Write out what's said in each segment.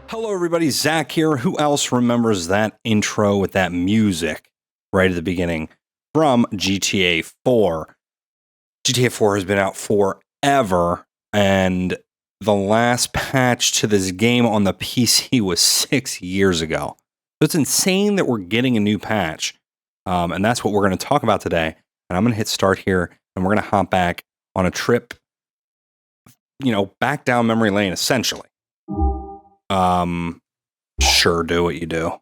Hello, everybody. Zach here. Who else remembers that intro with that music right at the beginning from GTA 4? GTA 4 has been out forever, and the last patch to this game on the PC was 6 years ago. So it's insane that we're getting a new patch, and that's what we're going to talk about today. And I'm going to hit start here, and we're going to hop back on a trip, back down memory lane, essentially. Sure, do what you do.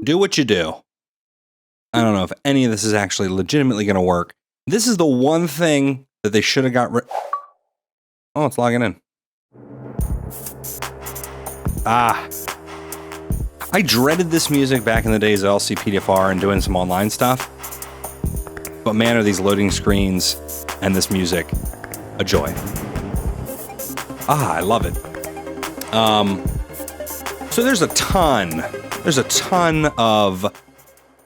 Do what you do. I don't know if any of this is actually legitimately going to work. This is the one thing that they should have got rid. Oh, it's logging in. I dreaded this music back in the days of LCPDFR and doing some online stuff. But man, are these loading screens and this music a joy. I love it. So there's a ton of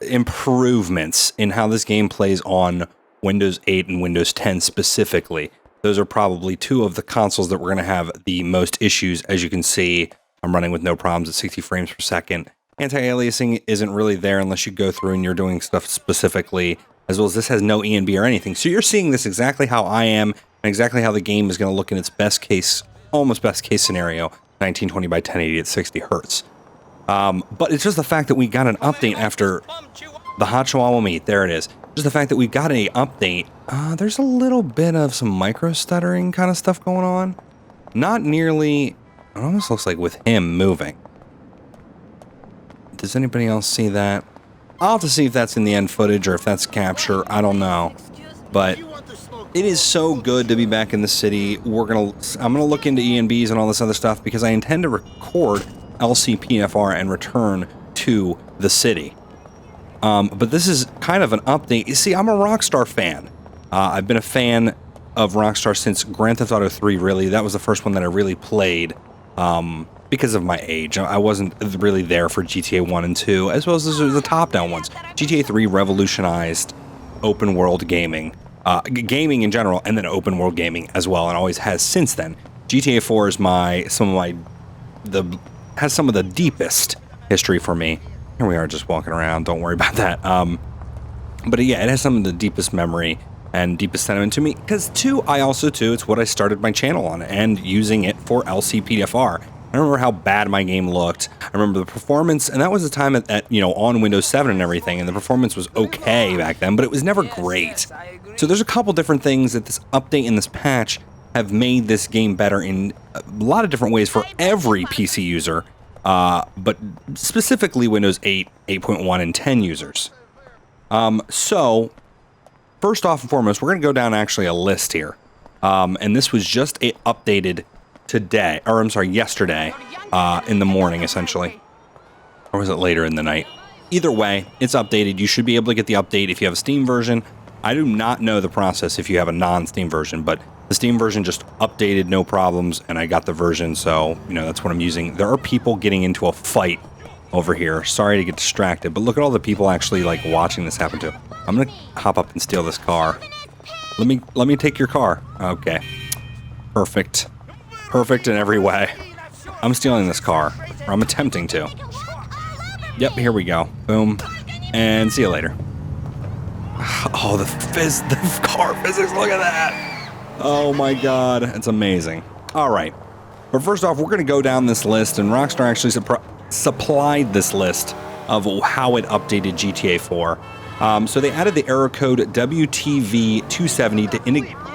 improvements in how this game plays on Windows 8 and Windows 10 specifically. Those are probably two of the consoles that we're going to have the most issues. As you can see, I'm running with no problems at 60 frames per second. Anti-aliasing isn't really there unless you go through and you're doing stuff specifically, as well as this has no ENB or anything. So you're seeing this exactly how I am and exactly how the game is going to look in its almost best case scenario. 1920 by 1080 at 60 hertz. But it's just the fact that we got an update after the Hot Chihuahua meet. There it is. Just the fact that we got an update. There's a little bit of some micro stuttering kind of stuff going on. Not nearly. It almost looks like with him moving. Does anybody else see that? I'll have to see if that's in the end footage or if that's capture. I don't know. But it is so good to be back in the city. I'm gonna look into ENBs and all this other stuff because I intend to record LCPDFR and return to the city. But this is kind of an update. You see, I'm a Rockstar fan. I've been a fan of Rockstar since Grand Theft Auto 3, really. That was the first one that I really played because of my age. I wasn't really there for GTA 1 and 2, as well as the top-down ones. GTA 3 revolutionized open-world gaming. Gaming in general, and then open world gaming as well, and always has since then. GTA 4 is has some of the deepest history for me. Here we are just walking around, don't worry about that. But yeah, it has some of the deepest memory and deepest sentiment to me, because it's what I started my channel on, and using it for LCPDFR. I remember how bad my game looked. I remember the performance, and that was the time on Windows 7 and everything, and the performance was okay back then, but it was never great. So there's a couple different things that this update and this patch have made this game better in a lot of different ways for every PC user, but specifically Windows 8, 8.1, and 10 users. So, first off and foremost, we're going to go down actually a list here. And this was just updated yesterday, in the morning, essentially. Or was it later in the night? Either way, it's updated. You should be able to get the update if you have a Steam version. I do not know the process if you have a non-Steam version, but the Steam version just updated, no problems, and I got the version, so, that's what I'm using. There are people getting into a fight over here. Sorry to get distracted, but look at all the people actually, watching this happen to. I'm gonna hop up and steal this car. Let me take your car. Okay. Perfect. Perfect in every way. I'm stealing this car. Or I'm attempting to. Yep, here we go. Boom. And see you later. Oh, the car physics, look at that! Oh my god, it's amazing. Alright, but first off, we're going to go down this list, and Rockstar actually supplied this list of how it updated GTA 4. So they added the error code WTV270 to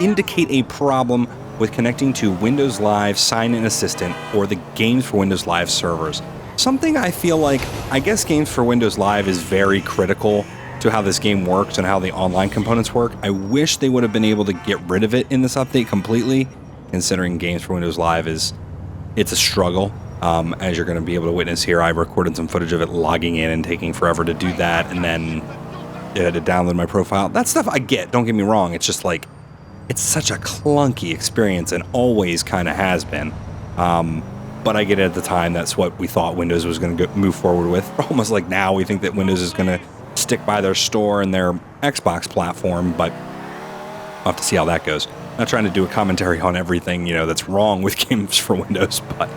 indicate a problem with connecting to Windows Live Sign-In Assistant or the Games for Windows Live servers. Something I feel like, I guess Games for Windows Live is very critical to how this game works and how the online components work. I wish they would have been able to get rid of it in this update completely, considering Games for Windows Live it's a struggle. As you're going to be able to witness here, I recorded some footage of it logging in and taking forever to do that, and then it had to download my profile. That stuff I get, don't get me wrong, it's just it's such a clunky experience and always kind of has been. But I get it at the time, that's what we thought Windows was going to move forward with. Almost like now we think that Windows is going to stick by their store and their Xbox platform, but I'll have to see how that goes. Not trying to do a commentary on everything, that's wrong with games for Windows, but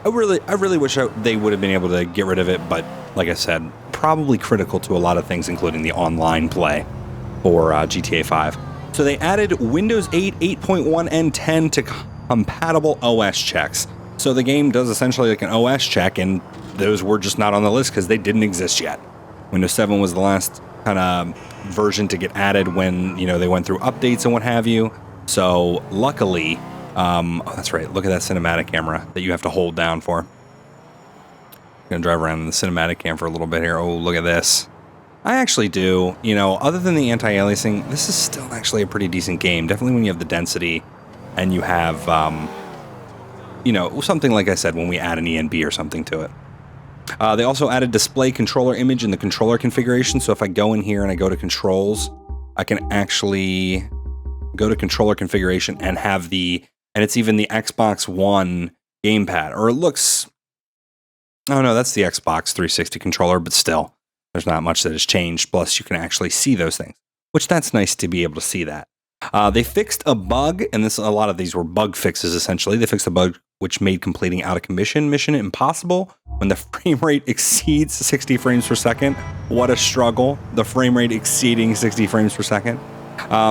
I really wish they would have been able to get rid of it, but like I said, probably critical to a lot of things, including the online play for GTA 5. So they added Windows 8, 8.1, and 10 to compatible OS checks. So the game does essentially like an OS check, and those were just not on the list because they didn't exist yet. Windows 7 was the last kind of version to get added when, you know, they went through updates and what have you. So luckily, oh, that's right. Look at that cinematic camera that you have to hold down for. I'm going to drive around in the cinematic cam for a little bit here. Oh, look at this. I actually do, you know, other than the anti-aliasing, this is still actually a pretty decent game. Definitely when you have the density and you have, you know, something like I said, when we add an ENB or something to it. They also added display controller image in the controller configuration. So if I go in here and I go to controls, I can actually go to controller configuration and have and it's even the Xbox One gamepad, or it looks, oh no, that's the Xbox 360 controller, but still, there's not much that has changed. Plus, you can actually see those things, which that's nice to be able to see that. They fixed a bug, and a lot of these were bug fixes, essentially. They fixed a bug which made completing out of commission mission impossible when the frame rate exceeds 60 frames per second. What a struggle, the frame rate exceeding 60 frames per second.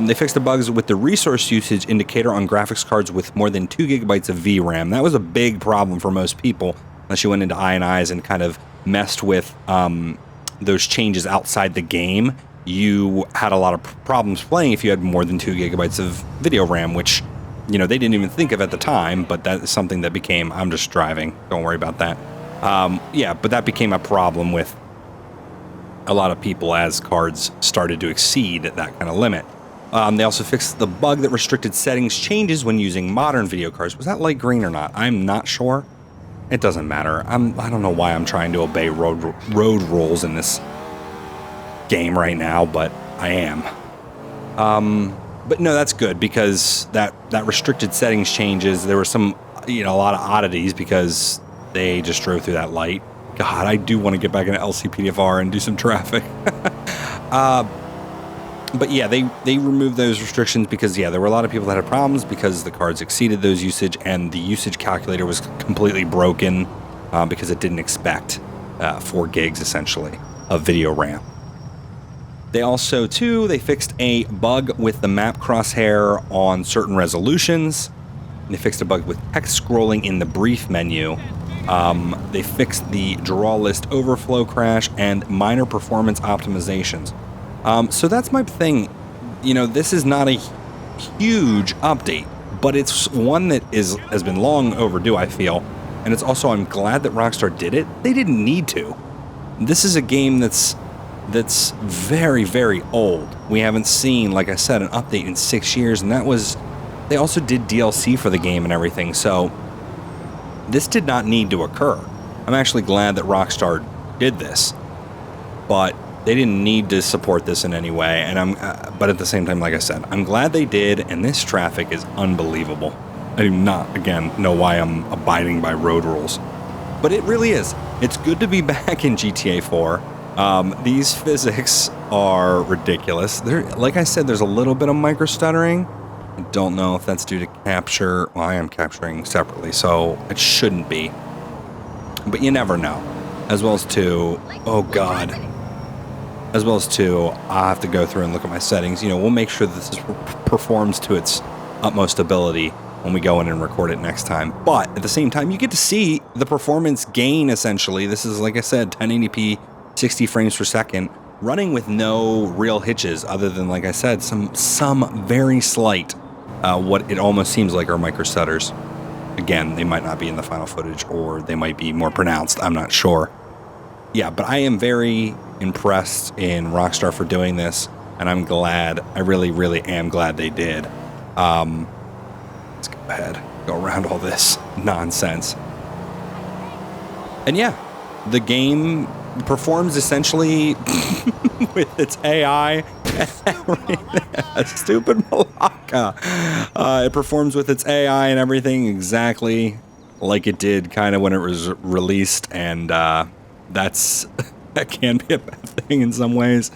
They fixed the bugs with the resource usage indicator on graphics cards with more than 2 gigabytes of VRAM. That was a big problem for most people, unless you went into INIs and kind of messed with those changes outside the game. You had a lot of problems playing if you had more than 2 gigabytes of video RAM, which, you know, they didn't even think of at the time, but that is something that became, I'm just driving, don't worry about that. Yeah, but that became a problem with a lot of people as cards started to exceed that kind of limit. They also fixed the bug that restricted settings changes when using modern video cards. Was that light green or not? I'm not sure. It doesn't matter. I don't know why I'm trying to obey road rules in this game right now, but I am. But no, that's good, because that restricted settings changes, there were some, you know, a lot of oddities because they just drove through that light. God, I do want to get back into LCPDFR and do some traffic. But yeah, they removed those restrictions because, yeah, there were a lot of people that had problems because the cards exceeded those usage, and the usage calculator was completely broken because it didn't expect 4 gigs, essentially, of video RAM. They also, too, they fixed a bug with the map crosshair on certain resolutions. They fixed a bug with text scrolling in the brief menu. They fixed the draw list overflow crash and minor performance optimizations. So that's my thing. You know, this is not a huge update, but it's one that has been long overdue, I feel. And it's also, I'm glad that Rockstar did it. They didn't need to. This is a game that's very, very old. We haven't seen, like I said, an update in 6 years, and they also did DLC for the game and everything, so this did not need to occur. I'm actually glad that Rockstar did this, but they didn't need to support this in any way, and but at the same time, like I said, I'm glad they did, and this traffic is unbelievable. I do not, again, know why I'm abiding by road rules, but it really is. It's good to be back in GTA 4. These physics are ridiculous. Like I said, there's a little bit of micro stuttering. I don't know if that's due to capture. Well, I am capturing separately, so it shouldn't be. But you never know. As well as oh God. As well as I'll have to go through and look at my settings. You know, we'll make sure that this performs to its utmost ability when we go in and record it next time. But at the same time, you get to see the performance gain, essentially. This is, like I said, 1080p, 60 frames per second, running with no real hitches other than, like I said, some very slight, what it almost seems like are micro stutters. Again, they might not be in the final footage, or they might be more pronounced. I'm not sure. Yeah, but I am very impressed in Rockstar for doing this, and I'm glad. I really, really am glad they did. Let's go ahead, go around all this nonsense. And yeah, the game performs essentially with its AI. Stupid Malacca. It performs with its AI and everything exactly like it did kind of when it was released, and that can be a bad thing in some ways.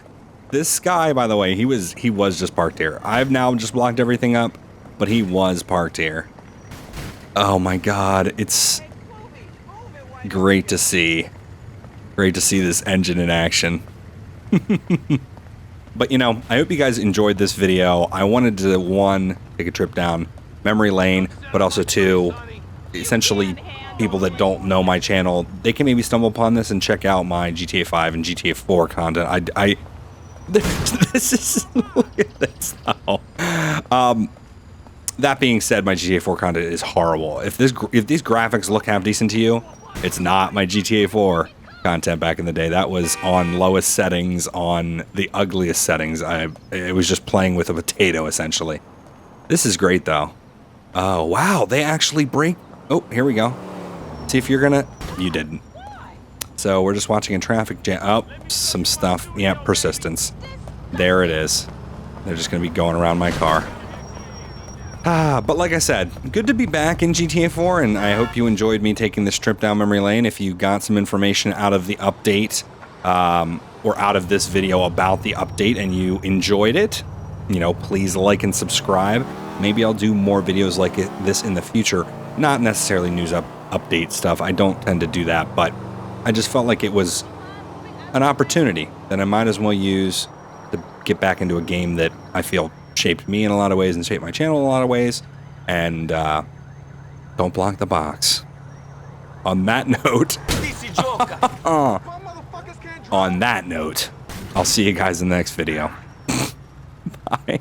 This guy, by the way, he was just parked here. I've now just blocked everything up, but he was parked here. Oh my God, it's Great to see. Great to see this engine in action. But, you know, I hope you guys enjoyed this video. I wanted to, one, take a trip down memory lane, but also, two, essentially, people that don't know my channel, they can maybe stumble upon this and check out my GTA 5 and GTA 4 content. This is, look at this now. That being said, my GTA 4 content is horrible. If these graphics look half decent to you, it's not my GTA 4 content back in the day. That was on lowest settings, on the ugliest settings. It was just playing with a potato, essentially. This is great, though. Oh, wow, they actually break... Oh, here we go. See if you're gonna... You didn't. So we're just watching a traffic jam. Oh, some stuff. Yeah, persistence. There it is. They're just gonna be going around my car. But like I said, good to be back in GTA 4, and I hope you enjoyed me taking this trip down memory lane. If you got some information out of the update, or out of this video about the update and you enjoyed it, you know, please like and subscribe. Maybe I'll do more videos like this in the future. Not necessarily news update stuff. I don't tend to do that, but I just felt like it was an opportunity that I might as well use to get back into a game that I feel shaped me in a lot of ways and shaped my channel in a lot of ways. And don't block the box. On that note, on that note, I'll see you guys in the next video. Bye.